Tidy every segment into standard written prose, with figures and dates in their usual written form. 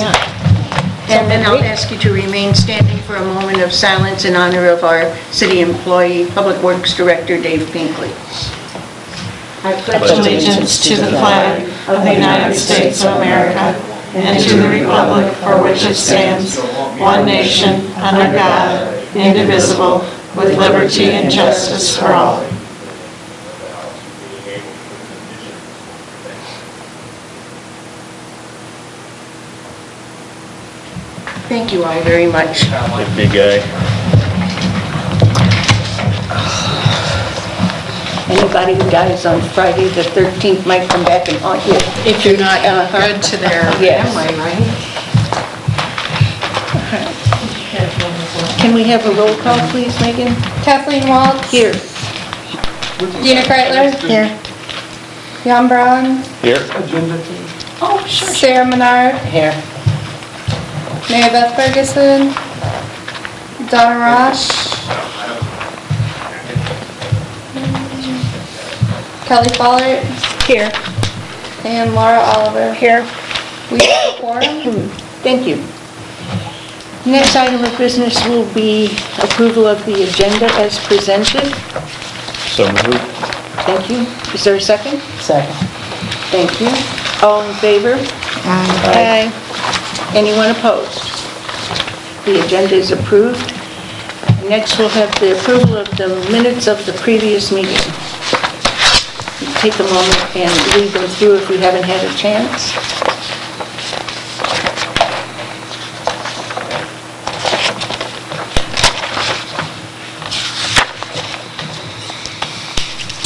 Yes. Yeah. And then I'll ask you to remain standing for a moment of silence in honor of our city employee, Public Works Director, Dave Pinkley. I pledge allegiance to the flag of the United States of America and to the republic for which it stands, one nation, under God, indivisible, with liberty and justice for all. Thank you all very much. Big guy. Anybody who dies on Friday the 13th might come back and haunt you. If you're not good to their Yes. family, right? Can we have a roll call, please, Megan? Kathleen Waltz. Here. Gina Kreitler. Here. Jan Braun. Here. Oh, sure. Sarah Menard. Here. Mary Beth Ferguson. Donna Rosh. Kelly Follert. Here. And Laura Oliver. Here. We have a quorum. Thank you. Next item of business will be approval of the agenda as presented. So moved. Thank you. Is there a second? Second. Thank you. All in favor? Aye. Anyone opposed? The agenda is approved. Next, we'll have the approval of the minutes of the previous meeting. Take a moment and read them through if we haven't had a chance.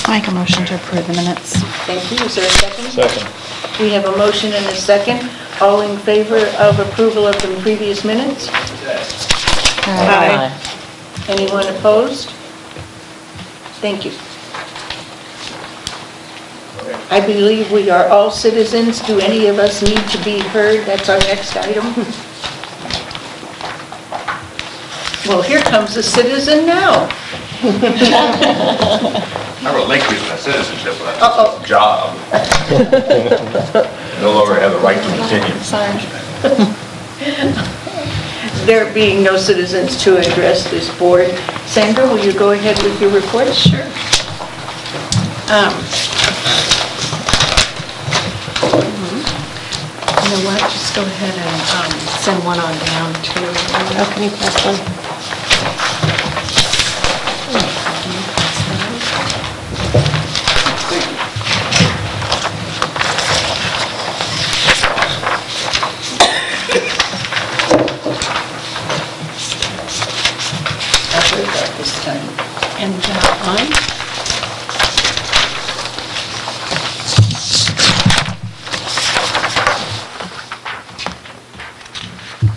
Make a motion to approve the minutes. Thank you. Is there a second? Second. We have a motion and a second. All in favor of approval of the previous minutes? Aye. Anyone opposed? Thank you. I believe we are all citizens. Do any of us need to be heard? That's our next item. Well, here comes a citizen now. I relinquished my citizenship, but Uh-oh. job. No longer have the right to continue. Sorry. There being no citizens to address this board, Sandra, will you go ahead with your report? Sure. You know what, just go ahead and send one on down to... Oh, can you pass one? I'll put it up this time. And mine?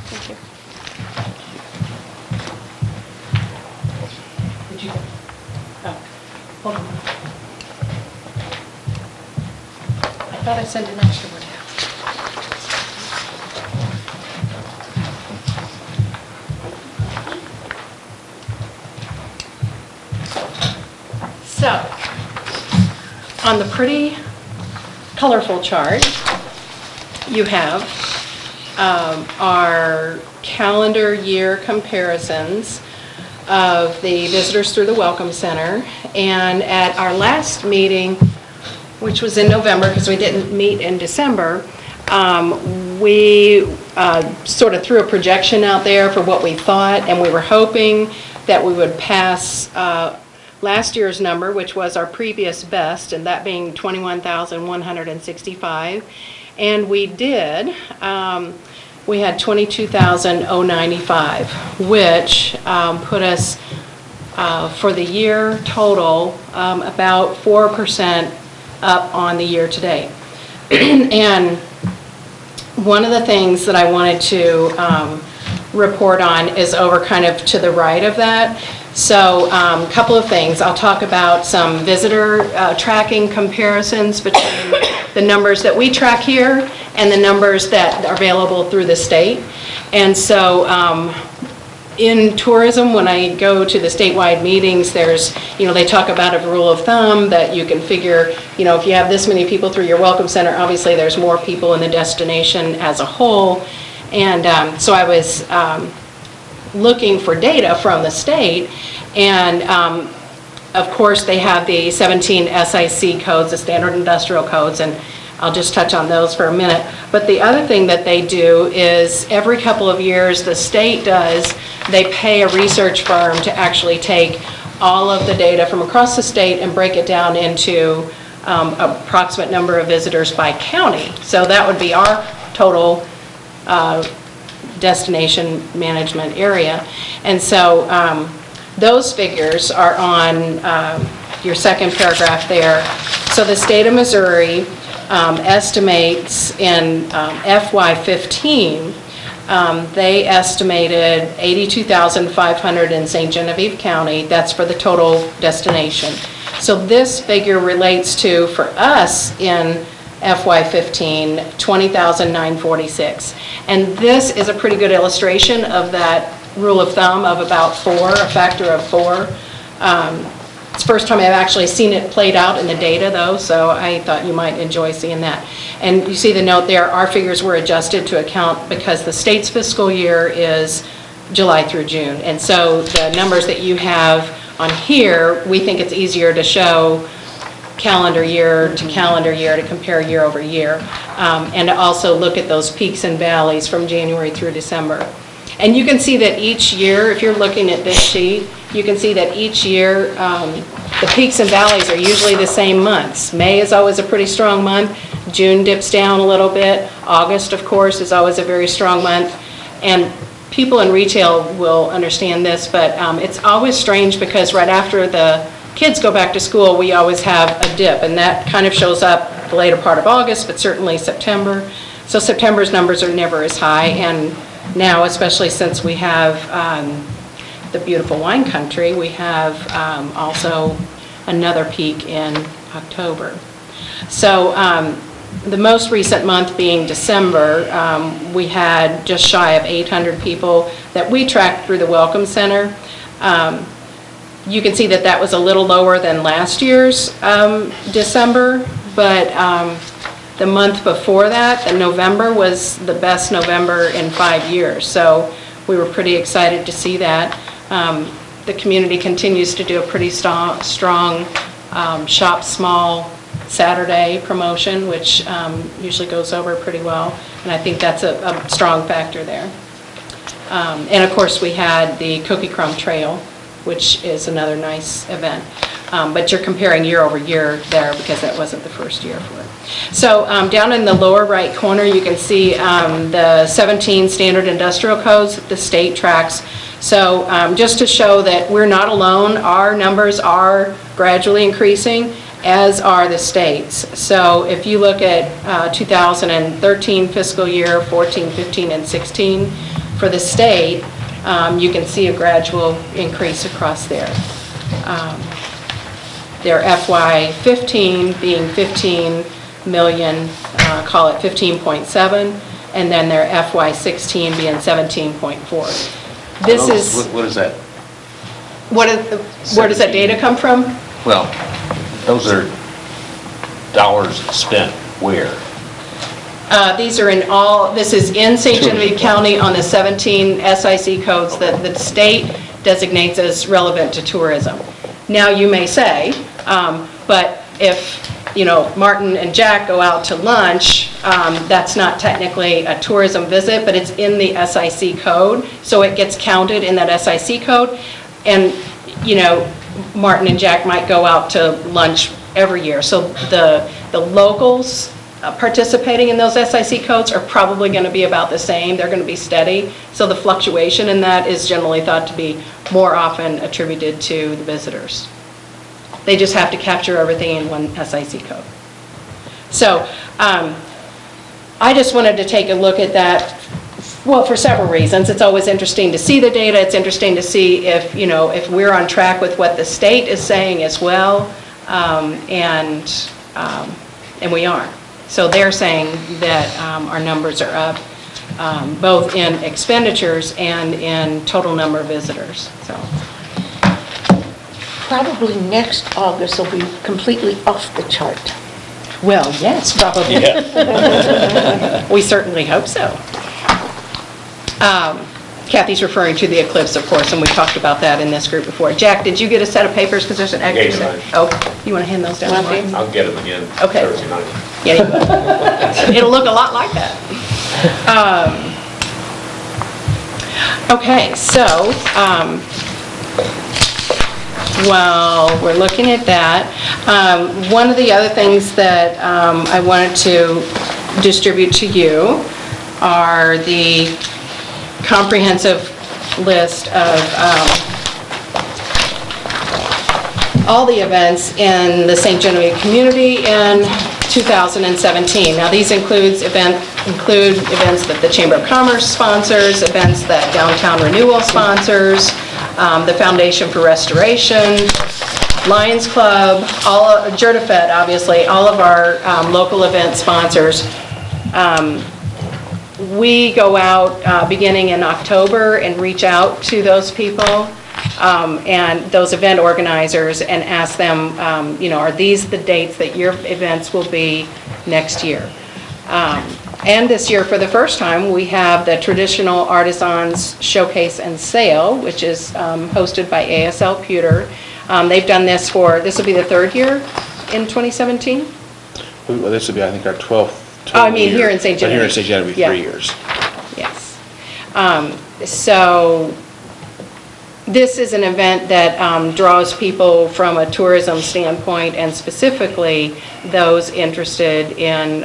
Thank you. Did you? Oh, hold on. I thought I sent an extra one out. So, on the pretty colorful chart, you have our calendar year comparisons of the visitors through the Welcome Center. And at our last meeting, which was in November because we didn't meet in December, we sort of threw a projection out there for what we thought, and we were hoping that we would pass last year's number, which was our previous best, and that being 21,165. And we did. We had 22,095, which put us for the year total about 4% up on the year to date. And one of the things that I wanted to report on is over kind of to the right of that. So a couple of things. I'll talk about some visitor tracking comparisons between the numbers that we track here and the numbers that are available through the state. And so in tourism, when I go to the statewide meetings, there's, they talk about a rule of thumb that you can figure, if you have this many people through your Welcome Center, obviously there's more people in the destination as a whole. And so I was looking for data from the state, and of course, they have the 17 SIC codes, the standard industrial codes, and I'll just touch on those for a minute. But the other thing that they do is every couple of years, the state does, they pay a research firm to actually take all of the data from across the state and break it down into approximate number of visitors by county. So that would be our total destination management area. And so those figures are on your second paragraph there. So the state of Missouri estimates in FY15, they estimated 82,500 in St. Genevieve County. That's for the total destination. So this figure relates to, for us in FY15, 20,946. And this is a pretty good illustration of that rule of thumb of about 4, a factor of 4. It's the first time I've actually seen it played out in the data, though, so I thought you might enjoy seeing that. And you see the note there, our figures were adjusted to account because the state's fiscal year is July through June. And so the numbers that you have on here, we think it's easier to show calendar year to compare year over year, and to also look at those peaks and valleys from January through December. And you can see that each year, if you're looking at this sheet, you can see that each year the peaks and valleys are usually the same months. May is always a pretty strong month. June dips down a little bit. August, of course, is always a very strong month. And people in retail will understand this, but it's always strange because right after the kids go back to school, we always have a dip, and that kind of shows up the later part of August, but certainly September. So September's numbers are never as high, and now, especially since we have the beautiful wine country, we have also another peak in October. So the most recent month being December, we had just shy of 800 people that we tracked through the Welcome Center. You can see that that was a little lower than last year's December, but the month before that, the November, was the best November in 5 years. So we were pretty excited to see that. The community continues to do a pretty strong Shop Small Saturday promotion, which usually goes over pretty well. And I think that's a strong factor there. And of course, we had the Cookie Crumb Trail, which is another nice event. But you're comparing year over year there because that wasn't the first year for it. So down in the lower right corner, you can see the 17 standard industrial codes that the state tracks. So just to show that we're not alone, our numbers are gradually increasing, as are the states. So if you look at 2013 fiscal year, 14, 15, and 16 for the state, you can see a gradual increase across there. Their FY15 being 15 million, call it 15.7, and then their FY16 being 17.4. This is, What is that? where does that data come from? Well, those are dollars spent where? These are in all, this is in St. Genevieve County on the 17 SIC codes that the state designates as relevant to tourism. Now, you may say, but if, Martin and Jack go out to lunch, that's not technically a tourism visit, but it's in the SIC code, so it gets counted in that SIC code. And, Martin and Jack might go out to lunch every year. So the locals participating in those SIC codes are probably going to be about the same. They're going to be steady. So the fluctuation in that is generally thought to be more often attributed to the visitors. They just have to capture everything in one SIC code. So I just wanted to take a look at that, well, for several reasons. It's always interesting to see the data. It's interesting to see if, if we're on track with what the state is saying as well, and we are. So they're saying that our numbers are up, both in expenditures and in total number of visitors. So Probably next August will be completely off the chart. well, yes, probably. Yeah. We certainly hope so. Kathy's referring to the eclipse, of course, and we talked about that in this group before. Jack, did you get a set of papers, because there's an extra Gave set? mine. Oh, you want to hand those down? Want Laura? these? I'll get them again Okay. Thursday night. Yeah, you will. It'll look a lot like that. Okay, so, while we're looking at that, one of the other things that I wanted to distribute to you are the comprehensive list of all the events in the St. Genevieve community in 2017. Now, these include events that the Chamber of Commerce sponsors, events that Downtown Renewal sponsors, the Foundation for Restoration, Lions Club, Jerdafet, obviously, all of our local event sponsors. We go out beginning in October and reach out to those people and those event organizers and ask them, are these the dates that your events will be next year? And this year, for the first time, we have the Traditional Artisans Showcase and Sale, which is hosted by ASL Pewter. They've done this will be the third year in 2017? Well, this would be, I think, our 12th Oh, I total mean, year. here in St. But here in Genevieve. St. Genevieve, Yeah. 3 years. Yes. So this is an event that draws people from a tourism standpoint, and specifically those interested in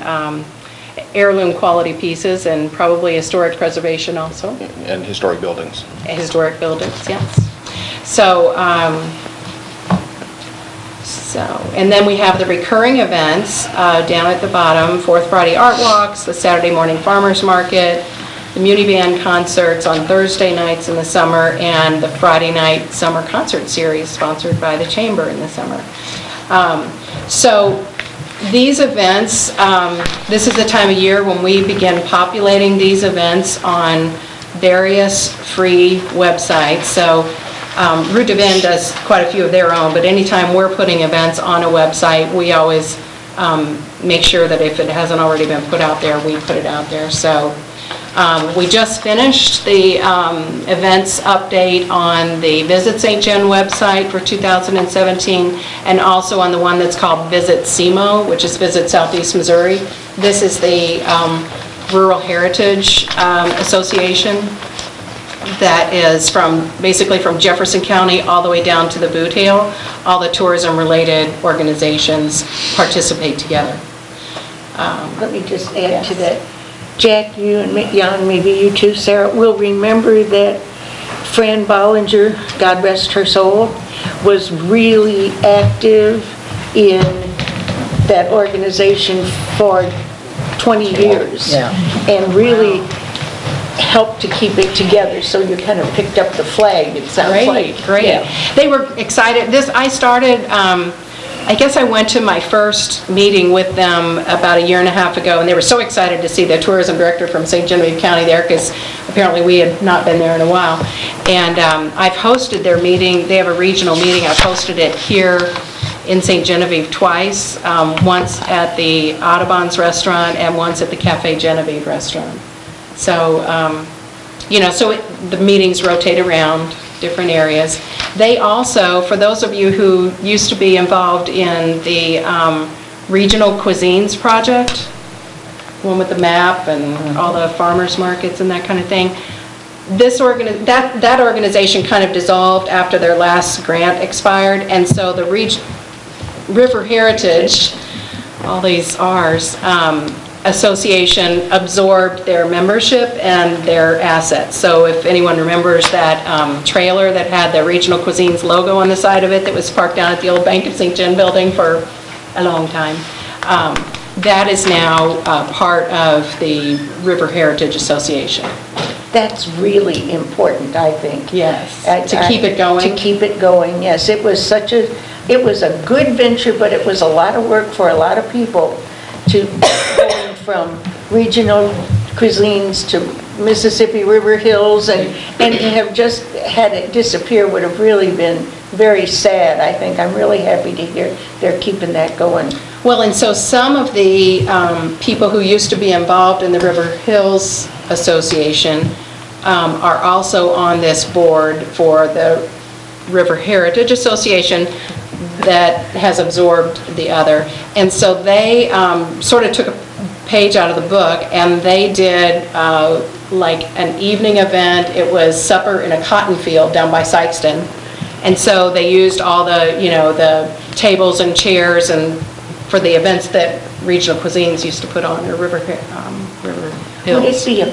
heirloom quality pieces and probably historic preservation also. And historic buildings. Historic buildings, yes. So, and then we have the recurring events down at the bottom, Fourth Friday Art Walks, the Saturday Morning Farmers Market, the Muni Band concerts on Thursday nights in the summer, and the Friday night summer concert series sponsored by the Chamber in the summer. So these events, this is the time of year when we begin populating these events on various free websites. So Rue de Vin does quite a few of their own, but anytime we're putting events on a website, we always make sure that if it hasn't already been put out there, we put it out there. So we just finished the events update on the Visit St. Gen website for 2017, and also on the one that's called Visit SEMO, which is Visit Southeast Missouri. This is the Rural Heritage Association that is basically from Jefferson County all the way down to the Boot Hill. All the tourism-related organizations participate together. Let me just add to that. Jack, you and Jan, maybe you too, Sarah, will remember that Fran Bollinger, God rest her soul, was really active in that organization for 20 years. Yeah. And really helped to keep it together, so you kind of picked up the flag, it sounds like. Great. Yeah. They were excited. I started, I guess I went to my first meeting with them about a year and a half ago, and they were so excited to see the tourism director from St. Genevieve County there, because apparently we had not been there in a while. And I've hosted their meeting. They have a regional meeting. I've hosted it here in St. Genevieve twice, once at the Audubon's restaurant and once at the Cafe Genevieve restaurant. So, the meetings rotate around different areas. They also, for those of you who used to be involved in the Regional Cuisines Project, one with the map and all the farmers markets and that kind of thing, that organization kind of dissolved after their last grant expired, and so the River Heritage, all these R's, association absorbed their membership and their assets. So if anyone remembers that trailer that had the Regional Cuisines logo on the side of it that was parked down at the old Bank of St. Gen building for a long time, that is now part of the River Heritage Association. That's really important, I think. Yes, to keep it going. To keep it going, yes. It was a good venture, but it was a lot of work for a lot of people to going from regional cuisines to Mississippi River Hills, and to have just had it disappear would have really been very sad, I think. I'm really happy to hear they're keeping that going. Well, and so some of the people who used to be involved in the River Hills Association are also on this board for the River Heritage Association that has absorbed the other. And so they sort of took a page out of the book, and they did like an evening event. It was supper in a cotton field down by Sykeston. And so they used all the, the tables and chairs and for the events that Regional Cuisines used to put on, or River Hills. Would it be a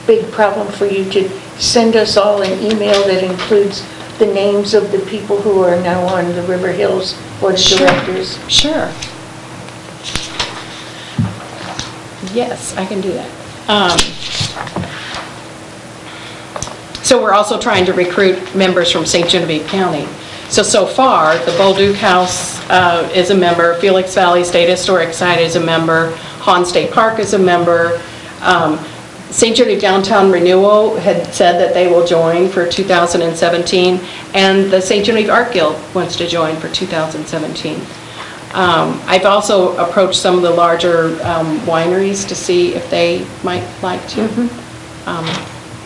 big problem for you to send us all an email that includes the names of the people who are now on the River Hills Board of Directors? Sure. Yes, I can do that. So we're also trying to recruit members from St. Genevieve County. So far, the Bolduc House is a member, Felix Valley State Historic Site is a member, Hawn State Park is a member. St. Genevieve Downtown Renewal had said that they will join for 2017, and the St. Genevieve Art Guild wants to join for 2017. I've also approached some of the larger wineries to see if they might like to.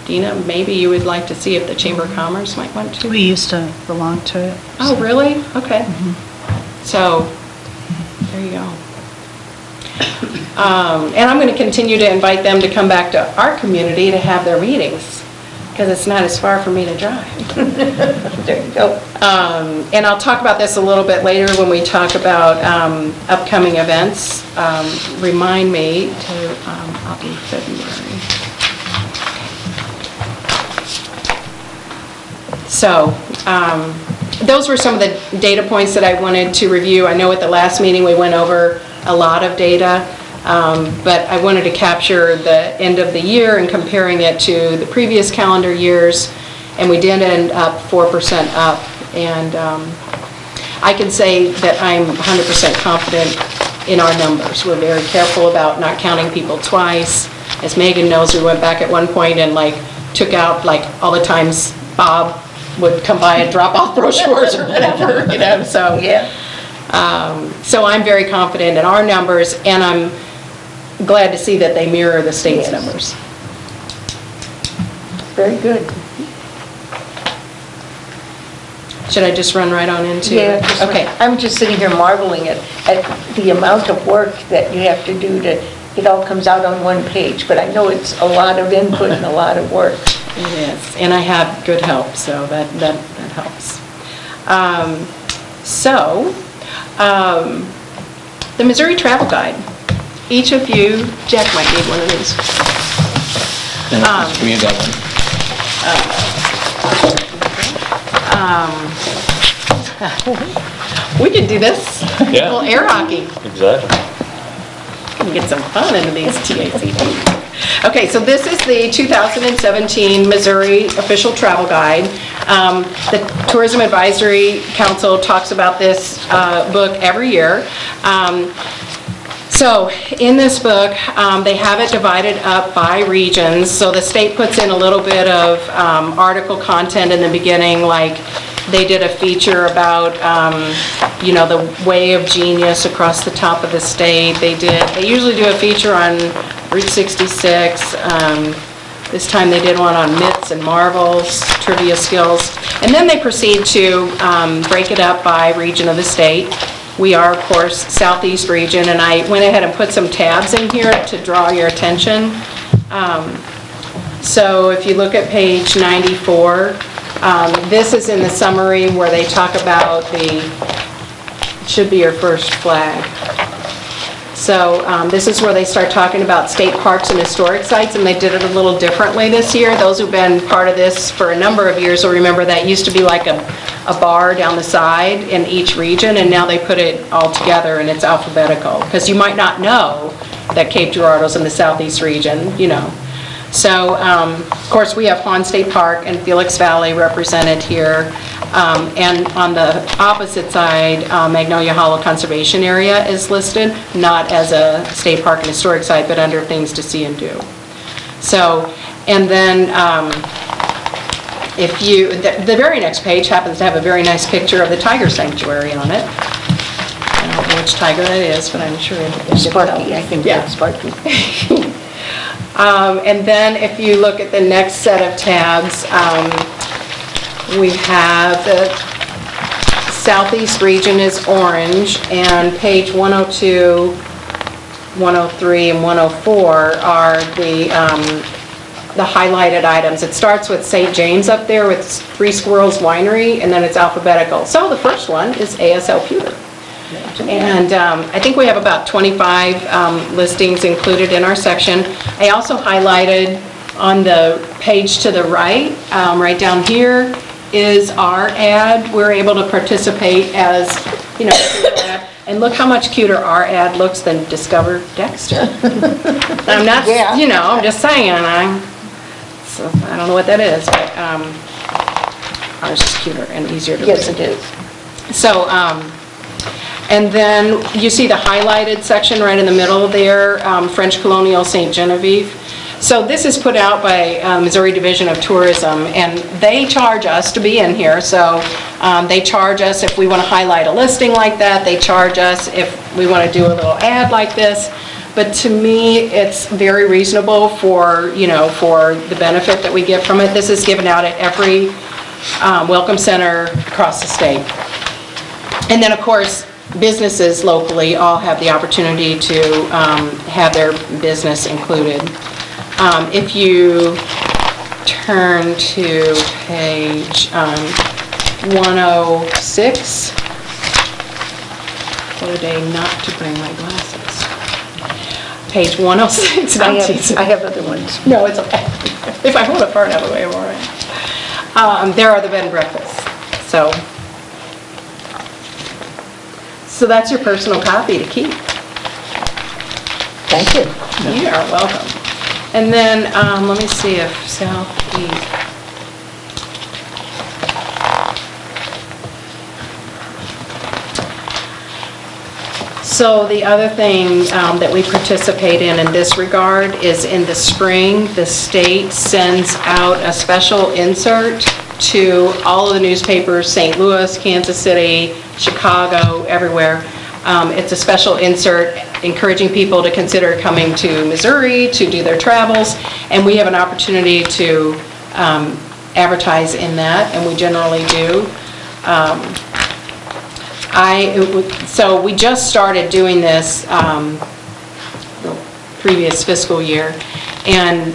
Dina, maybe you would like to see if the Chamber of Commerce might want to? We used to belong to it. Oh, really? Okay. So, there you go. And I'm going to continue to invite them to come back to our community to have their meetings, because it's not as far for me to drive. There you go. And I'll talk about this a little bit later when we talk about upcoming events. Remind me to, I'll be February. So, those were some of the data points that I wanted to review. I know at the last meeting we went over a lot of data, but I wanted to capture the end of the year and comparing it to the previous calendar years, and we did end up 4% up. And I can say that I'm 100% confident in our numbers. We're very careful about not counting people twice. As Megan knows, we went back at one point and took out all the times Bob would come by and drop off brochures or whatever, so. Yeah. So I'm very confident in our numbers, and I'm glad to see that they mirror the state's Yes. numbers. Very good. Should I just run right on into? Yeah. Okay. I'm just sitting here marveling at the amount of work that you have to do it all comes out on one page, but I know it's a lot of input and a lot of work. It is, and I have good help, so that helps. The Missouri Travel Guide. Each of you, Jack might need one of these. Give me that one. We could do this. Yeah. Little air hockey. Exactly. Can get some fun into these TACP. Okay, so this is the 2017 Missouri Official Travel Guide. The Tourism Advisory Council talks about this book every year. So in this book, they have it divided up by regions. So the state puts in a little bit of article content in the beginning, like they did a feature about, the way of genius across the top of the state. They usually do a feature on Route 66. This time they did one on myths and marvels, trivia skills. And then they proceed to break it up by region of the state. We are, of course, Southeast region, and I went ahead and put some tabs in here to draw your attention. So if you look at page 94, this is in the summary where they talk about it should be your first flag. So this is where they start talking about state parks and historic sites, and they did it a little differently this year. Those who've been part of this for a number of years will remember that used to be like a bar down the side in each region, and now they put it all together and it's alphabetical, because you might not know that Cape Girardeau's in the Southeast region, So, of course, we have Hawn State Park and Felix Valley represented here. And on the opposite side, Magnolia Hollow Conservation Area is listed, not as a state park and historic site, but under things to see and do. So, and then the very next page happens to have a very nice picture of the tiger sanctuary on it. I don't know which tiger that is, but I'm sure it's Sparky, I think Yeah. that's Sparky. And then if you look at the next set of tabs, we have the Southeast region is orange, and page 102, 103, and 104 are the highlighted items. It starts with St. James up there with Three Squirrels Winery, and then it's alphabetical. So the first one is ASL Pewter. And I think we have about 25 listings included in our section. I also highlighted on the page to the right, right down here, is our ad. We're able to participate as, and look how much cuter our ad looks than Discover Dexter. I'm not, I'm just saying, I don't know what that is, but ours is cuter and easier to read. Yes, it is. So, and then you see the highlighted section right in the middle there, French Colonial St. Genevieve. So this is put out by Missouri Division of Tourism, and they charge us to be in here. So they charge us if we want to highlight a listing like that. They charge us if we want to do a little ad like this. But to me, it's very reasonable for, for the benefit that we get from it. This is given out at every welcome center across the state. And then, of course, businesses locally all have the opportunity to have their business included. If you turn to page 106, what a day not to bring my glasses. Page 106, I have other ones. No, it's okay. If I hold it far enough away, I'm all right. There are the bed and breakfasts. So that's your personal copy to keep. Thank you. You are welcome. And then, let me see if Southeast. So the other thing that we participate in this regard is in the spring, the state sends out a special insert to all of the newspapers, St. Louis, Kansas City, Chicago, everywhere. It's a special insert encouraging people to consider coming to Missouri to do their travels, and we have an opportunity to advertise in that, and we generally do. So we just started doing this the previous fiscal year, and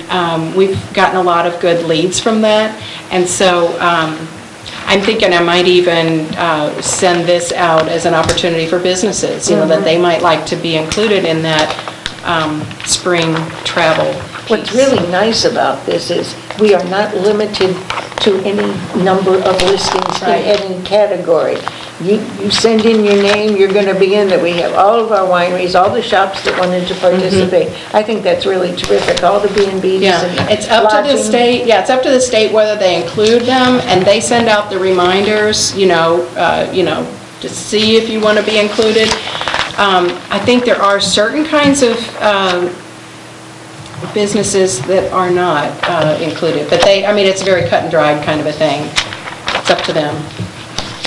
we've gotten a lot of good leads from that, and so I'm thinking I might even send this out as an opportunity for businesses, that they might like to be included in that spring travel piece. What's really nice about this is we are not limited to any number of listings Right. in any category. You send in your name, you're going to be in that. We have all of our wineries, all the shops that wanted to participate. I think that's really terrific, all the B&Bs. Yeah, and it's up to the lodging. state, it's up to the state whether they include them, and they send out the reminders, to see if you want to be included. I think there are certain kinds of businesses that are not included, but it's a very cut and dried kind of a thing. It's up to them.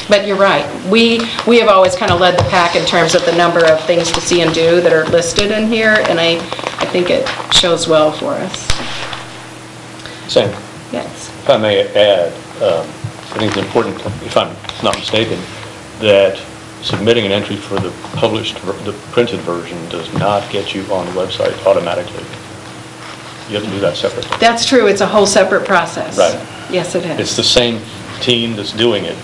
But you're right, we have always kind of led the pack in terms of the number of things to see and do that are listed in here, and I think it shows well for us. Sam, Yes. if I may add, I think it's important, if I'm not mistaken, that submitting an entry for the printed version does not get you on the website automatically. You have to do that separately. That's true, it's a whole separate process. Right. Yes, it is. It's the same team that's doing it.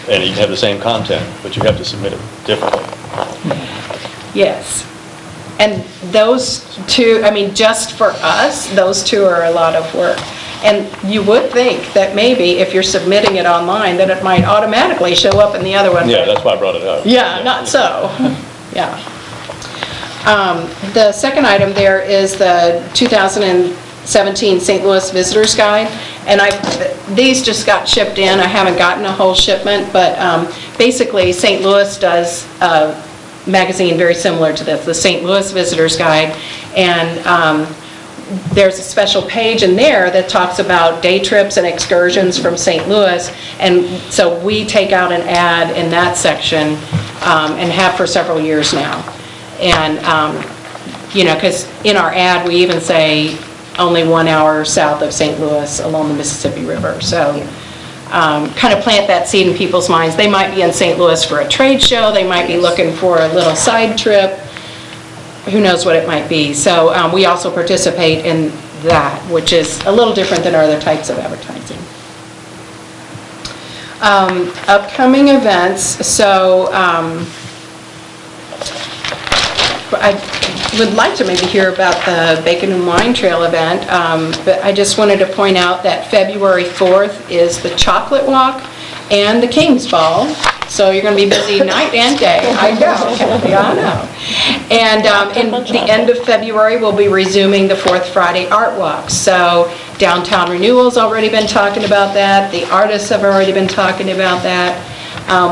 And you have the same content, but you have to submit it differently. Yes. And those two, just for us, those two are a lot of work. And you would think that maybe if you're submitting it online, that it might automatically show up in the other one. Yeah, that's why I brought it up. Yeah, not so. Yeah. The second item there is the 2017 St. Louis Visitors Guide. And these just got shipped in. I haven't gotten a whole shipment, but basically St. Louis does a magazine very similar to this, the St. Louis Visitors Guide. And there's a special page in there that talks about day trips and excursions from St. Louis. And so we take out an ad in that section and have for several years now. And because in our ad, we even say only 1 hour south of St. Louis along the Mississippi River. So kind of plant that seed in people's minds. They might be in St. Louis for a trade show. They might be looking for a little side trip. Who knows what it might be. So we also participate in that, which is a little different than our other types of advertising. Upcoming events. So I would like to maybe hear about the Bacon and Wine Trail event, but I just wanted to point out that February 4th is the Chocolate Walk and the King's Ball. So you're going to be busy night and day. I know, Kathy, I know. And in the end of February, we'll be resuming the Fourth Friday Art Walk. So Downtown Renewal's already been talking about that. The artists have already been talking about that.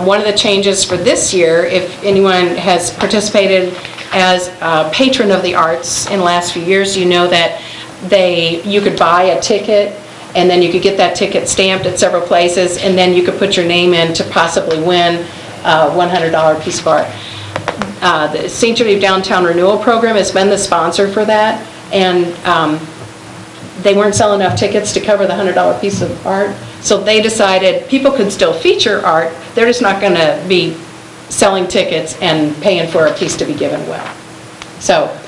One of the changes for this year, if anyone has participated as a patron of the arts in the last few years, you know that you could buy a ticket, and then you could get that ticket stamped at several places, and then you could put your name in to possibly win a $100 piece of art. The St. Genevieve Downtown Renewal Program has been the sponsor for that, and they weren't selling enough tickets to cover the $100 piece of art, so they decided people could still feature art, they're just not going to be selling tickets and paying for a piece to be given away. So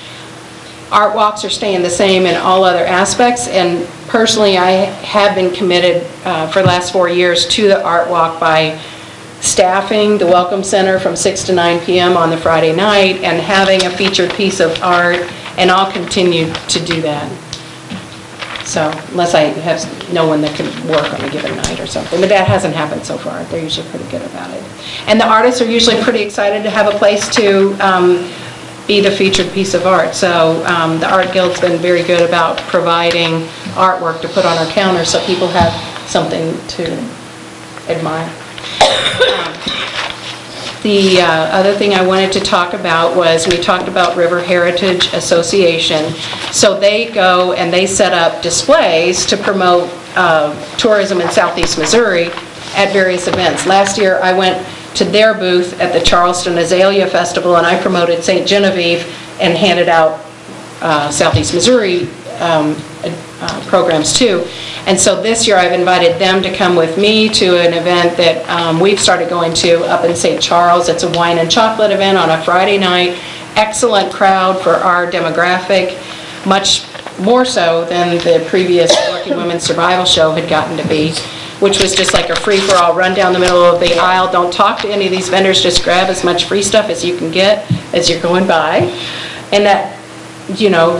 art walks are staying the same in all other aspects, and personally I have been committed for the last 4 years to the art walk by staffing the Welcome Center from 6 to 9 p.m. on the Friday night and having a featured piece of art, and I'll continue to do that. So, unless I have no one that can work on a given night or something. But that hasn't happened so far. They're usually pretty good about it. And the artists are usually pretty excited to have a place to be the featured piece of art. So the Art Guild's been very good about providing artwork to put on our counter so people have something to admire. The other thing I wanted to talk about was, we talked about River Heritage Association. So they go and they set up displays to promote tourism in Southeast Missouri at various events. Last year I went to their booth at the Charleston Azalea Festival, and I promoted St. Genevieve and handed out Southeast Missouri programs too. And so this year I've invited them to come with me to an event that we've started going to up in St. Charles. It's a wine and chocolate event on a Friday night. Excellent crowd for our demographic, much more so than the previous Working Women's Survival Show had gotten to be, which was just like a free-for-all, run down the middle of the aisle, don't talk to any of these vendors, just grab as much free stuff as you can get as you're going by. And that,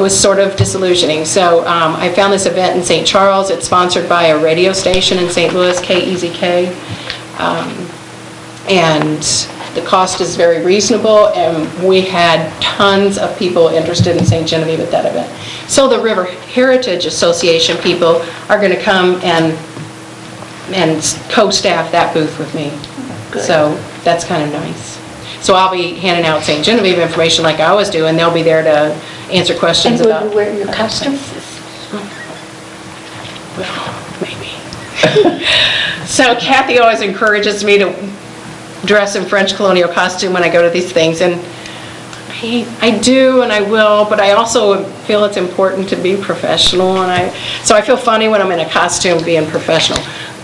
was sort of disillusioning. So I found this event in St. Charles. It's sponsored by a radio station in St. Louis, KEZK. And the cost is very reasonable, and we had tons of people interested in St. Genevieve at that event. So the River Heritage Association people are going to come and co-staff that booth with me. Good. So that's kind of nice. So I'll be handing out St. Genevieve information like I always do, and they'll be there to answer questions about... And will you wear your costume? Well, maybe. So Kathy always encourages me to dress in French colonial costume when I go to these things, and I do and I will, but I also feel it's important to be professional, and so I feel funny when I'm in a costume being professional.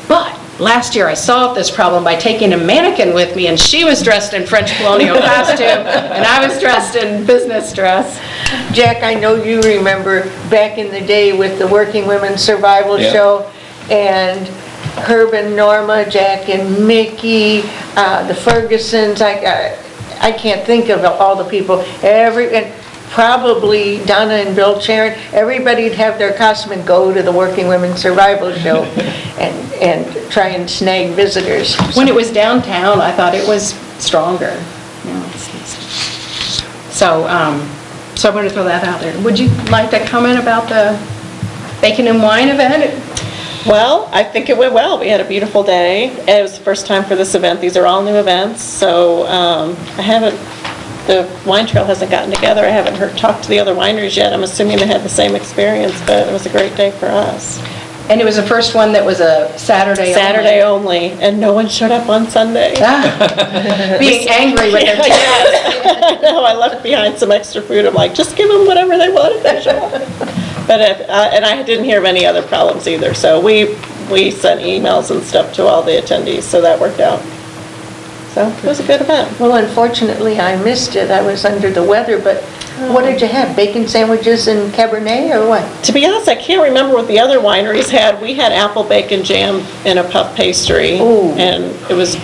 But last year I solved this problem by taking a mannequin with me, and she was dressed in French colonial costume and I was dressed in business dress. Jack, I know you remember back in the day with the Working Women's Survival Show, and Herb and Norma, Jack and Mickey, the Fergusons, I can't think of all the people, and probably Donna and Bill Charon, everybody'd have their costume and go to the Working Women's Survival Show and try and snag visitors. When it was downtown, I thought it was stronger. So I wanted to throw that out there. Would you like to comment about the Bacon and Wine event? Well, I think it went well. We had a beautiful day. It was the first time for this event. These are all new events, so the wine trail hasn't gotten together. I haven't talked to the other wineries yet. I'm assuming they had the same experience, but it was a great day for us. And it was the first one that was a Saturday only. Saturday only, and no one showed up on Sunday. Being angry with their Yeah, I know, I left behind some extra food. I'm like, just give them whatever they want if they show up. But, and I didn't hear of any other problems either, so we sent emails and stuff to all the attendees, so that worked out. So it was a good event. Well, unfortunately, I missed it. I was under the weather, but what did you have? Bacon sandwiches and Cabernet or what? To be honest, I can't remember what the other wineries had. We had apple bacon jam and a puff pastry, Ooh. and it was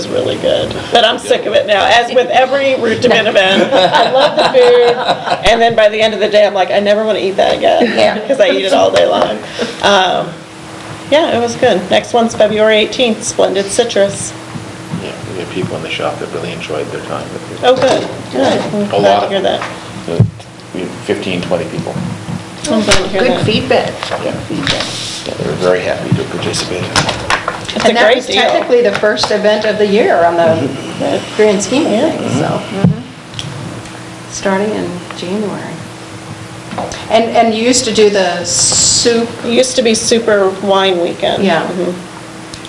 really good. But I'm sick of it now, as with every Root to Bin event. I love the food, and then by the end of the day, I'm like, I never want to eat that again. Yeah. Because I eat it all day long. Yeah, it was good. Next one's February 18th, Splendid Citrus. Yeah, we had people in the shop that really enjoyed their time with it. Oh, good, good. I'm A glad lot to of hear them. that. We had 15, 20 people. I'm glad to hear Good that. feedback. Yeah, they were very happy to participate. It's a And that great was deal. technically the first event of the year on the grand scheme of Yeah. things, so. Starting in January. And you used to do the soup, It used to be Super Wine Weekend. Yeah. Mhm.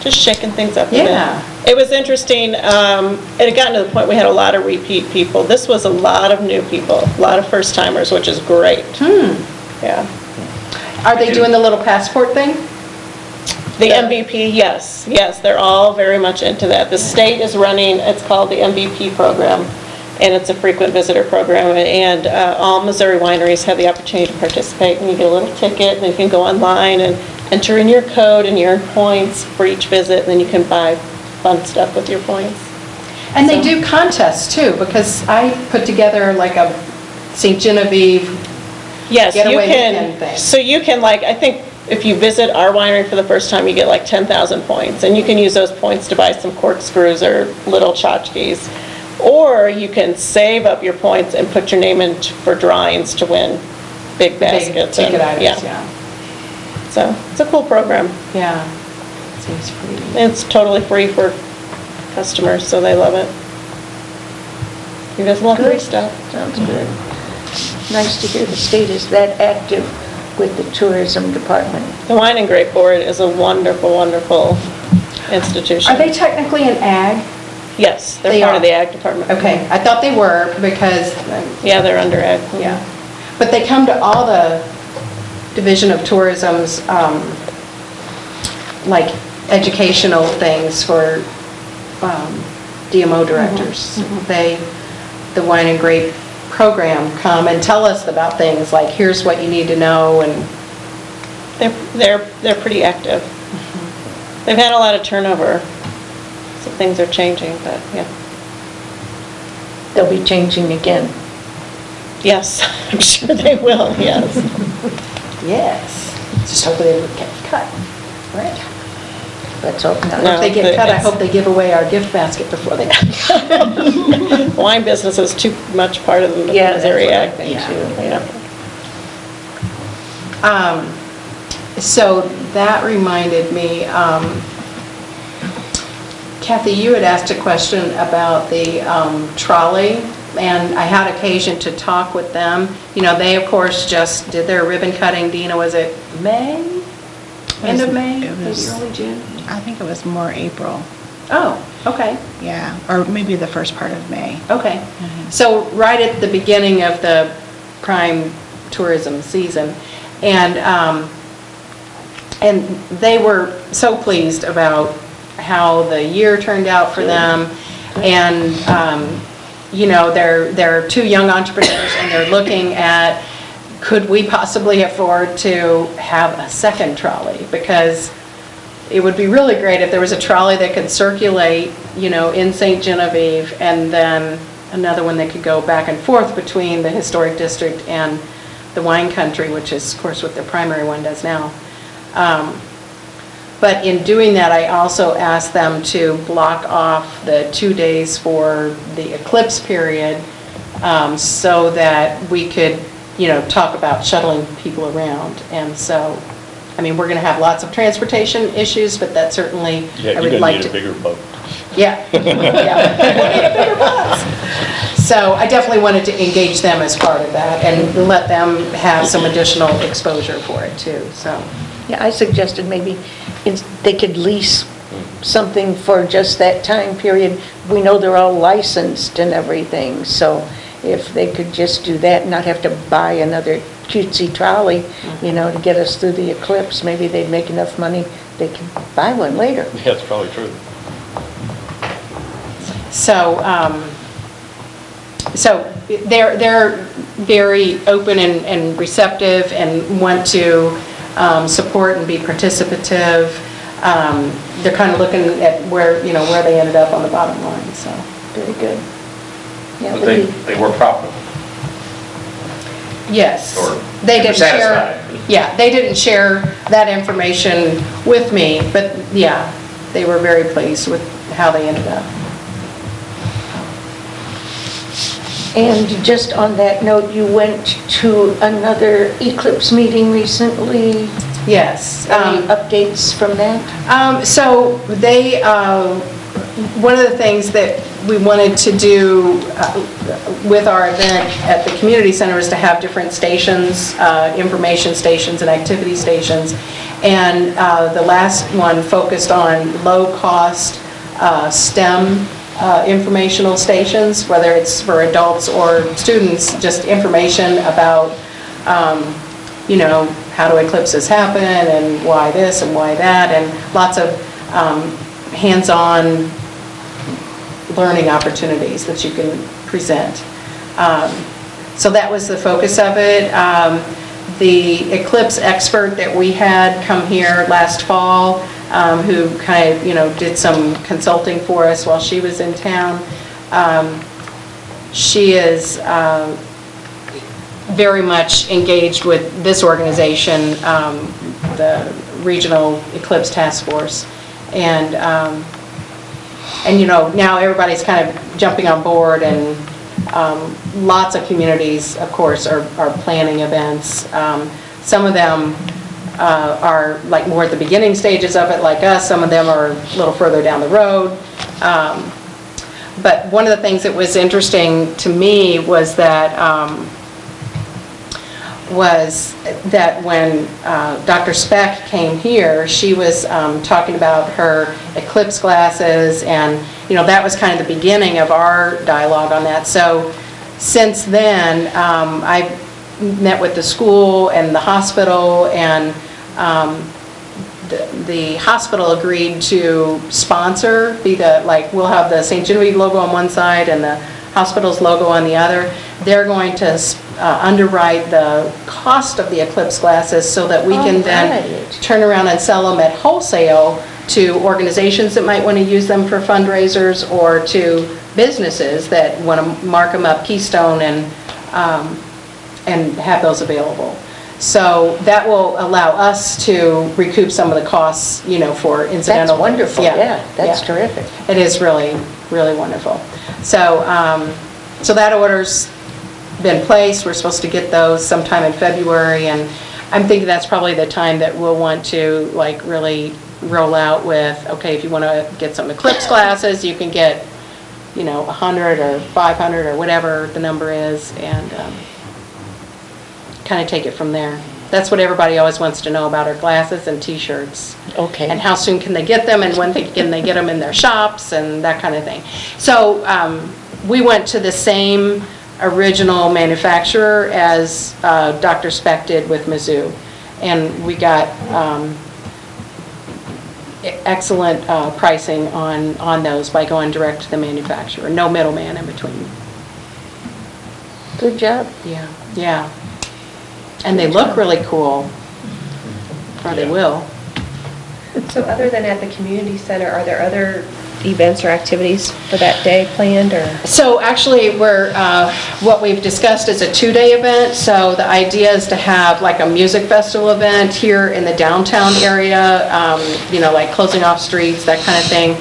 Just shaking things up a bit. Yeah. It was interesting, it had gotten to the point we had a lot of repeat people. This was a lot of new people, a lot of first-timers, which is great. Yeah. are they doing the little passport thing? The MVP, yes, they're all very much into that. The state is running, it's called the MVP program, and it's a frequent visitor program, and all Missouri wineries have the opportunity to participate, and you get a little ticket, and you can go online and enter in your code and you earn points for each visit, and then you can buy fun stuff with your points. And they do contests too, because I put together like a St. Genevieve, Yes, you Getaway weekend can, thing. so you can, like, I think if you visit our winery for the first time, you get like 10,000 points, and you can use those points to buy some corkscrews or little tchotchkes. Or you can save up your points and put your name in for drawings to win big big baskets. ticket and- items, yeah. So, it's a cool program. Yeah. Seems pretty. It's totally free for customers, so they love it. You guys love free Good. stuff. Sounds good. Nice to hear the state is that active with the tourism department. The Wine and Grape Board is a wonderful, wonderful institution. Are they technically an ag? Yes, they're They part are. of the Ag Department. Okay, I thought they were because, Yeah, they're under Ag. yeah. But they come to all the Division of Tourism's, like, educational things for DMO directors. The Wine and Grape program come and tell us about things, like, here's what you need to know, and, They're pretty active. They've had a lot of turnover, so things are changing, but yeah. They'll be changing again. Yes, I'm sure they will, yes. yes. Just hope they would get cut. Right. Let's hope not. No. If they get cut, I it's- hope they give away our gift basket before they cut. Wine business is too much part of the Yeah, that's Missouri what I Ag. think Yeah. too. Yeah. So that reminded me, Kathy, you had asked a question about the trolley, and I had occasion to talk with them. You know, they, of course, just did their ribbon cutting. Dina, was it May? End of May? It was- Maybe early June? I think it was more April, Oh, okay, yeah, or maybe the first part of May. okay. So right at the beginning of the prime tourism season, and they were so pleased about how the year turned out for them, and, you know, they're two young entrepreneurs, and they're looking at, could we possibly afford to have a second trolley? Because it would be really great if there was a trolley that could circulate, you know, in St. Genevieve, and then another one that could go back and forth between the historic district and the wine country, which is, of course, what the primary one does now. But in doing that, I also asked them to block off the 2 days for the eclipse period, so that we could, you know, talk about shuttling people around. And so, I mean, we're going to have lots of transportation issues, but that certainly, Yeah, I you're would gonna like need to. a bigger boat. Yeah, yeah. We'll need a bigger bus. So I definitely wanted to engage them as part of that and let them have some additional exposure for it too, so. Yeah, I suggested maybe they could lease something for just that time period. We know they're all licensed and everything, so if they could just do that and not have to buy another cutesy trolley, to get us through the eclipse, maybe they'd make enough money, they could buy one later. Yeah, it's probably true. So they're very open and receptive and want to support and be participative. They're kind of looking at where they ended up on the bottom line, so. Very good. Yeah, But they were profitable. Yes. Or They didn't share. satisfied. Yeah, they didn't share that information with me, but yeah, they were very pleased with how they ended up. And just on that note, you went to another Eclipse meeting recently. Yes. Any updates from that? So they, one of the things that we wanted to do with our event at the community center is to have different stations, information stations and activity stations. And the last one focused on low-cost STEM informational stations, whether it's for adults or students, just information about, how do eclipses happen and why this and why that, and lots of hands-on learning opportunities that you can present. So that was the focus of it. The eclipse expert that we had come here last fall, who kind of, did some consulting for us while she was in town, she is very much engaged with this organization, the Regional Eclipse Task Force. And now everybody's kind of jumping on board, and lots of communities, of course, are planning events. Some of them are like more at the beginning stages of it, like us. Some of them are a little further down the road. But one of the things that was interesting to me was that when Dr. Speck came here, she was talking about her eclipse glasses, and that was kind of the beginning of our dialogue on that. So since then, I've met with the school and the hospital, and the hospital agreed to sponsor, we'll have the St. Genevieve logo on one side and the hospital's logo on the other. They're going to underwrite the cost of the eclipse glasses so that we can then turn around and sell them at wholesale to organizations that might want to use them for fundraisers, or to businesses that want to mark them up Keystone and have those available. So that will allow us to recoup some of the costs, for incidental. That's wonderful, yeah, that's terrific. It is really, really wonderful. So, so that order's been placed. We're supposed to get those sometime in February, and I'm thinking that's probably the time that we'll want to really roll out with, okay, if you want to get some eclipse glasses, you can get, 100 or 500 or whatever the number is, and kind of take it from there. That's what everybody always wants to know about, our glasses and t-shirts. Okay. And how soon can they get them, and when can they get them in their shops, and that kind of thing. So we went to the same original manufacturer as Dr. Speck did with Mizzou, and we got excellent pricing on those by going direct to the manufacturer. No middleman in between. Good job. Yeah. And they look really cool, or they will. So other than at the community center, are there other events or activities for that day planned, or? So actually, what we've discussed is a 2-day event. So the idea is to have like a music festival event here in the downtown area, like closing off streets, that kind of thing,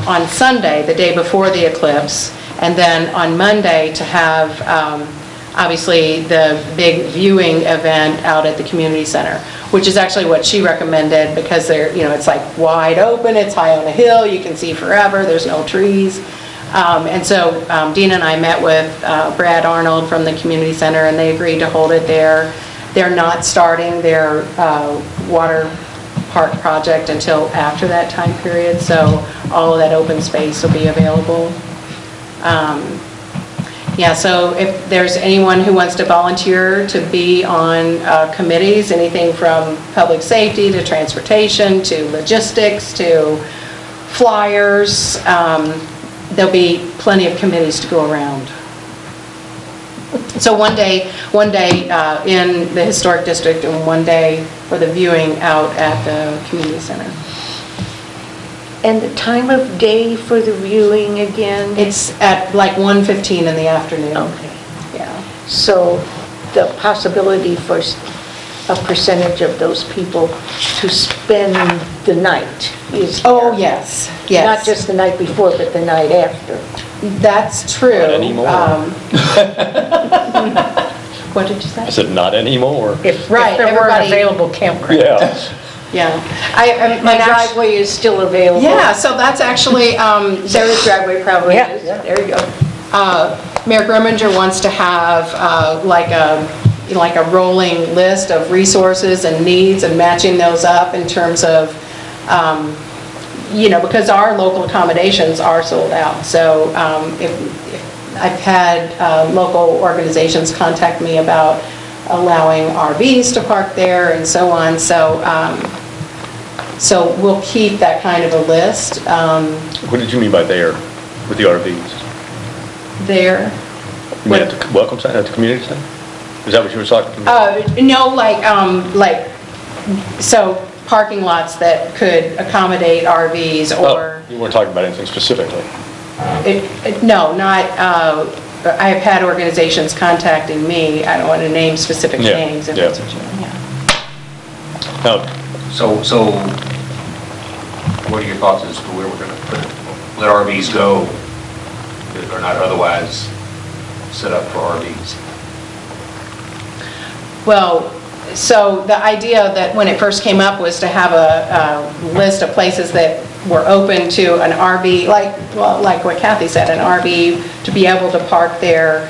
on Sunday, the day before the eclipse, and then on Monday to have obviously the big viewing event out at the community center, which is actually what she recommended, because it's like wide open, it's high on a hill, you can see forever, there's no trees. And so Dina and I met with Brad Arnold from the community center, and they agreed to hold it there. They're not starting their water park project until after that time period, so all of that open space will be available. Yeah, so if there's anyone who wants to volunteer to be on committees, anything from public safety to transportation to logistics to flyers, there'll be plenty of committees to go around. So one day in the historic district and one day for the viewing out at the community center. And the time of day for the viewing again? It's at like 1:15 in the afternoon. Okay. Yeah. So the possibility for a percentage of those people to spend the night is Oh, there. yes, yes. Not just the night before, but the night after. That's true. Not anymore. What did you say? I said, not anymore. If Right, there were everybody- available campgrounds. Yeah. Yeah. My driveway is still available. Yeah, so that's actually, Sarah's driveway probably Yeah. is. There you go. Mayor Grimminger wants to have like a rolling list of resources and needs and matching those up in terms of, because our local accommodations are sold out. So if I've had local organizations contact me about allowing RVs to park there and so on. So we'll keep that kind of a list What did you mean by there with the RVs? there. You mean at the welcome center, at the community center? Is that what you were talking about? No, so parking lots that could accommodate RVs or, Oh, you weren't talking about anything specifically. no, not, I have had organizations contacting me, I don't want to name specific Yeah, names if yeah. that's what you want, yeah. Now, So what are your thoughts as to where we're going to put it? Let RVs go that are not otherwise set up for RVs? Well, so the idea that when it first came up was to have a list of places that were open to an RV, like what Kathy said, an RV to be able to park there,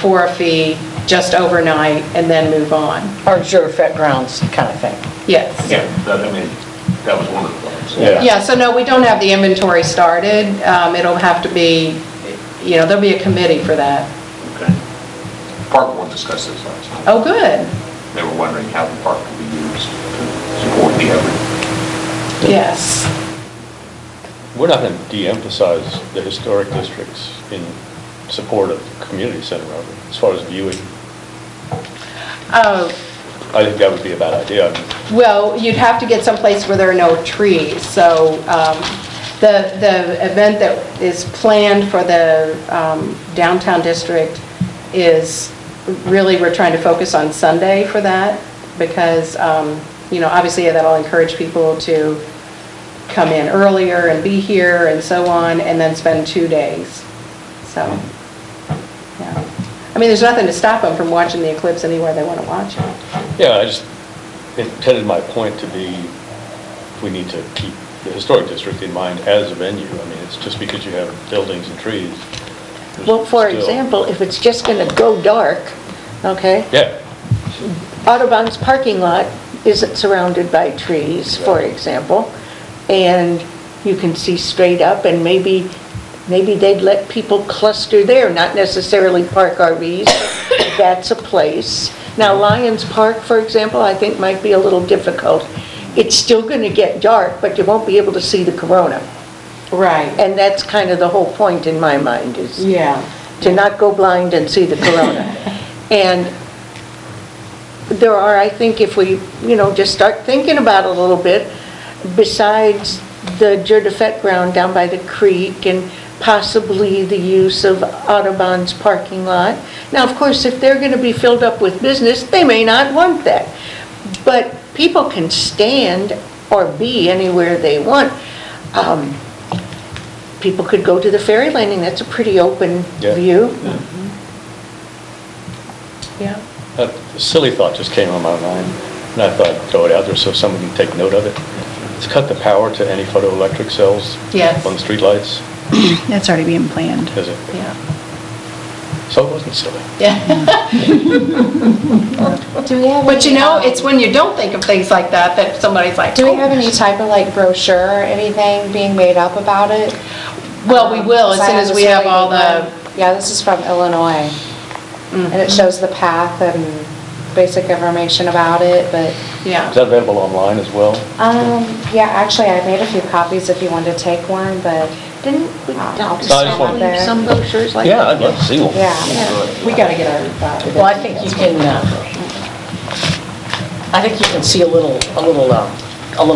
for a fee, just overnight, and then move on. Or reserve grounds kind of thing. Yes. Yeah, that was one of the thoughts. Yeah. Yeah, so no, we don't have the inventory started. It'll have to be, there'll be a committee for that. Okay. Park board discussed this last night. Oh, good. They were wondering how the park could be used to support the effort. Yes. we're not going to de-emphasize the historic districts in support of the community center, are we, as far as viewing? I think that would be a bad idea. I mean, Well, you'd have to get someplace where there are no trees, so the event that is planned for the downtown district is, really, we're trying to focus on Sunday for that, because, obviously that'll encourage people to come in earlier and be here and so on, and then spend 2 days, so, yeah. I mean, there's nothing to stop them from watching the eclipse anywhere they want to watch it. Yeah, I just intended my point to be, we need to keep the historic district in mind as a venue. I mean, it's just because you have buildings and trees. there's Well, for still- example, if it's just going to go dark, okay? Yeah, Audubon's parking lot isn't surrounded by trees, for example, and you can see straight up, and maybe they'd let people cluster there, not necessarily park RVs, but that's a place. Now, Lions Park, for example, I think might be a little difficult. It's still going to get dark, but you won't be able to see the corona. Right. And that's kind of the whole point in my mind, is Yeah. to not go blind and see the corona. And there are, I think, if we, just start thinking about it a little bit, besides the Jeu de Fête ground down by the creek and possibly the use of Audubon's parking lot. Now, of course, if they're going to be filled up with business, they may not want that. But people can stand or be anywhere they want. People could go to the ferry landing, that's a pretty open Yeah. view. Yeah. a silly thought just came on my mind, and I thought I'd throw it out there so someone can take note of it. Let's cut the power to any photoelectric cells Yes. on the streetlights. That's already being planned. Is it? Yeah. So it wasn't silly. Yeah. Do we have But you any, know, it's when you don't think of things like that, that somebody's like, Do we "Oh." have any type of like brochure or anything being made up about it? Well, we will, as So I soon as this we have really all good the, one. Yeah, this is from Illinois. And it shows the path and basic information about it, but, Is yeah. that available online as well? yeah, actually, I made a few copies if you wanted to take one, but, Didn't we I'll Dr. just I just Scott wanted- leave some brochures like that? Yeah, I'd love to see one. yeah. We got to get our. Well, I think you can, I think you can see a little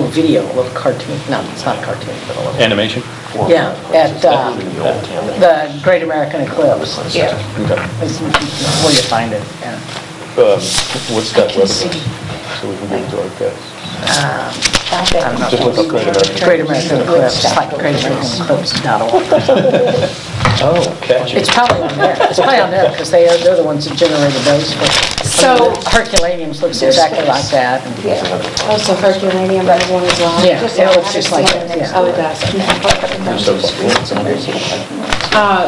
video, a little cartoon, no, it's not a cartoon, but a little. Animation? Yeah, at the Great American Eclipse. Yeah. Okay. Is where you find it, yeah. What's that can see. website? So we can give it to our guests. I'm not Just look up Great American. Great American Eclipse, like greatamericaneclipse.org. Oh, catchy. It's probably on there, because they're the ones that generated those. So- Herculaneums looks exactly like that. Oh, so Herculaneum has one as well? Yeah, it looks just like that, yeah. Oh, it does, okay. So far.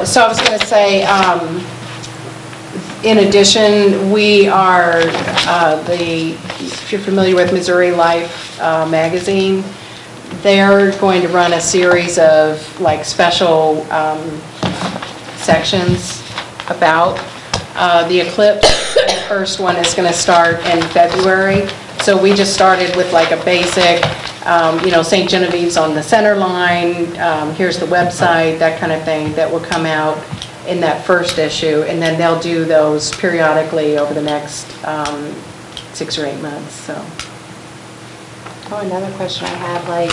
So I was going to say, in addition, we are, if you're familiar with Missouri Life magazine, they're going to run a series of like special sections about the eclipse. The first one is going to start in February. So we just started with like a basic, St. Genevieve's on the center line, here's the website, that kind of thing that will come out in that first issue. And then they'll do those periodically over the next 6 or 8 months, so. Oh, another question I had, like,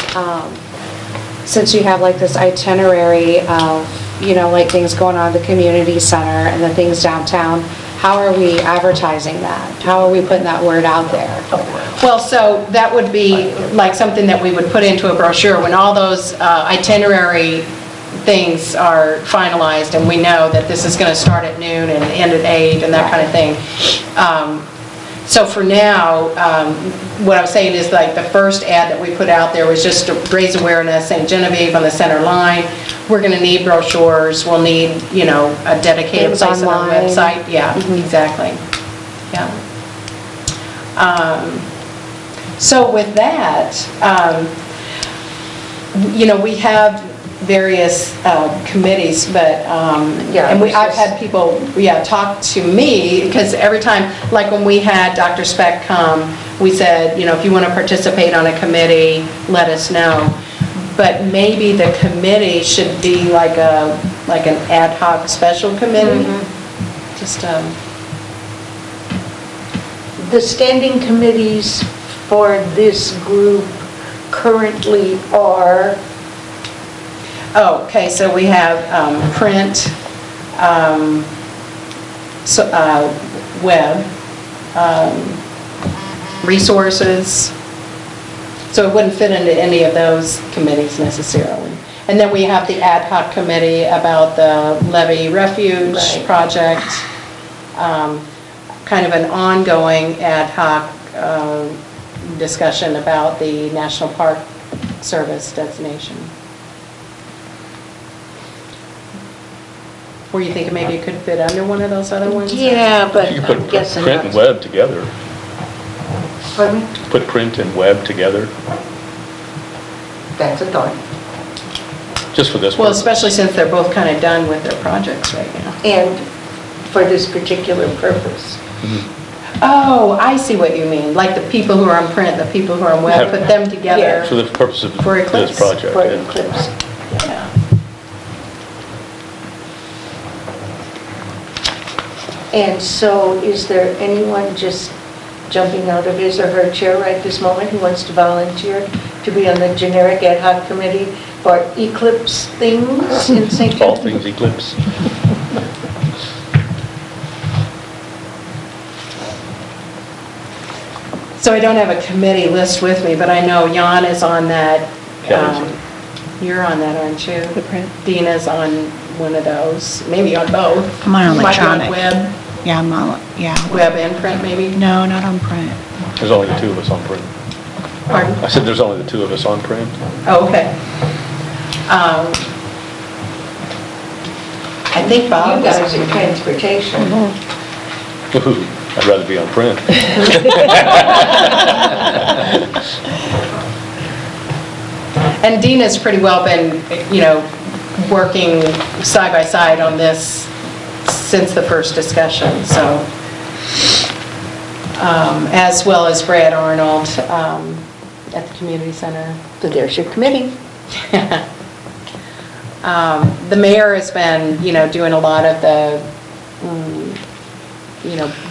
since you have like this itinerary of, like things going on at the community center and the things downtown, how are we advertising that? How are we putting that word out there? Well, so that would be like something that we would put into a brochure when all those itinerary things are finalized and we know that this is going to start at noon and end at 8 and that kind of thing. So for now, what I was saying is like the first ad that we put out there was just to raise awareness, St. Genevieve on the center line. We're going to need brochures, we'll need, a dedicated Things place on our online. website. Yeah, exactly. Yeah. So with that, we have various committees, but, I've had people, talk to me, because every time, like when we had Dr. Speck come, we said, if you want to participate on a committee, let us know. But maybe the committee should be like an ad hoc special committee. Just, The standing committees for this group currently are, okay, so we have print, web, resources, so it wouldn't fit into any of those committees necessarily. And then we have the ad hoc committee about the Levee Refuge Right. project, kind of an ongoing ad hoc discussion about the National Park Service designation. Were you thinking maybe it could fit under one of those other ones? yeah, but You I'm could put guessing print and not. web together. Pardon me? Put print and web together, That's a thought. just for this Well, purpose. especially since they're both kind of done with their projects right now. And for this particular purpose. Oh, I see what you mean, like the people who are on print, the people who are on web, put them together. For the purpose of For Eclipse. this project. For yeah. Eclipse. Yeah. And so is there anyone just jumping out of his or her chair right this moment who wants to volunteer to be on the generic ad hoc committee for Eclipse things in St. All Genevieve? things eclipse. So I don't have a committee list with me, but I know Jan is on that. Kelly's. You're on that, aren't you? The print. Dina's on one of those, maybe on both. I'm on You might be electronic. web, Yeah, web and print maybe? No, not on print. There's only the two of us on print. Pardon? I said there's only the two of us on print. Oh, okay. I think Bob You was. guys are transportation. Ooh, I'd rather be on print. And Dina's pretty well been, working side by side on this since the first discussion, so. As well as Brad Arnold at the community center. So there's your committee. The mayor has been, doing a lot of the,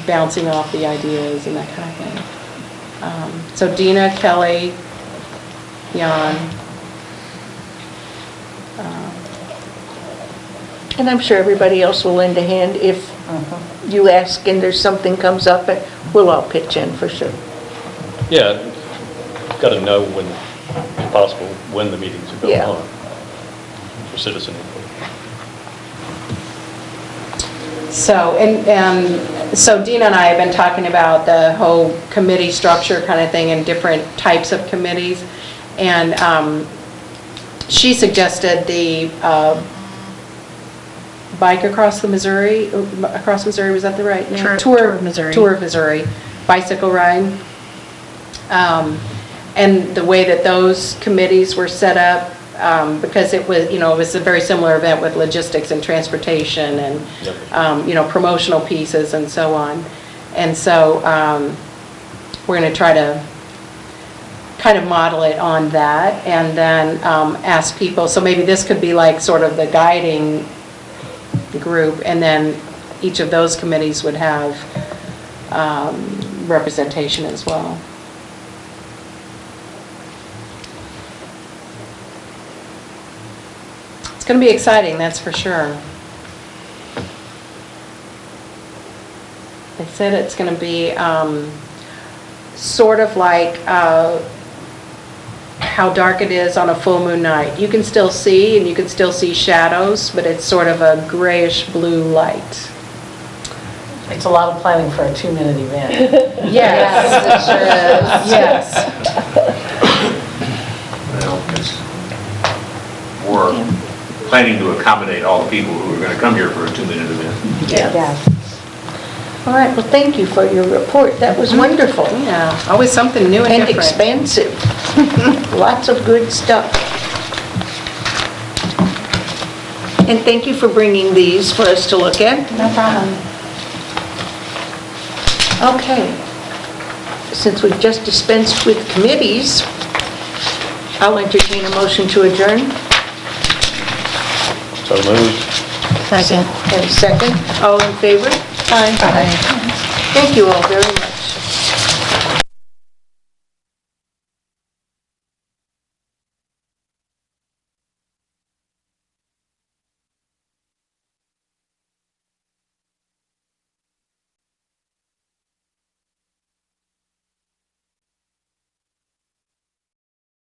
bouncing off the ideas and that kind of thing. So Dina, Kelly, Jan. And I'm sure everybody else will lend a hand if you ask and there's something comes up, we'll all pitch in for sure. Yeah, got to know when, if possible, when the meetings are going Yeah. on for citizen input. So, and so Dina and I have been talking about the whole committee structure kind of thing and different types of committees. And she suggested the bike across Missouri, was that the right name? Tour of Missouri. Tour of Missouri, bicycle ride. And the way that those committees were set up, because it was, it was a very similar event with logistics and transportation and, promotional pieces and so on. And so we're going to try to kind of model it on that and then ask people, so maybe this could be like sort of the guiding group, and then each of those committees would have representation as well. It's going to be exciting, that's for sure. They said it's going to be sort of like how dark it is on a full moon night. You can still see, and you can still see shadows, but it's sort of a grayish blue light. It's a lot of planning for a 2-minute event. Yes, it sure is. Yes. Well, we're planning to accommodate all the people who are going to come here for a 2-minute event. Yeah. All right, well, thank you for your report. That was wonderful. Yeah, always something new and And different. expansive. Lots of good stuff. And thank you for bringing these for us to look at. No problem. Okay. Since we've just dispensed with committees, I'll entertain a motion to adjourn. So moved. Second. And second, all in favor? Aye. Thank you all very much.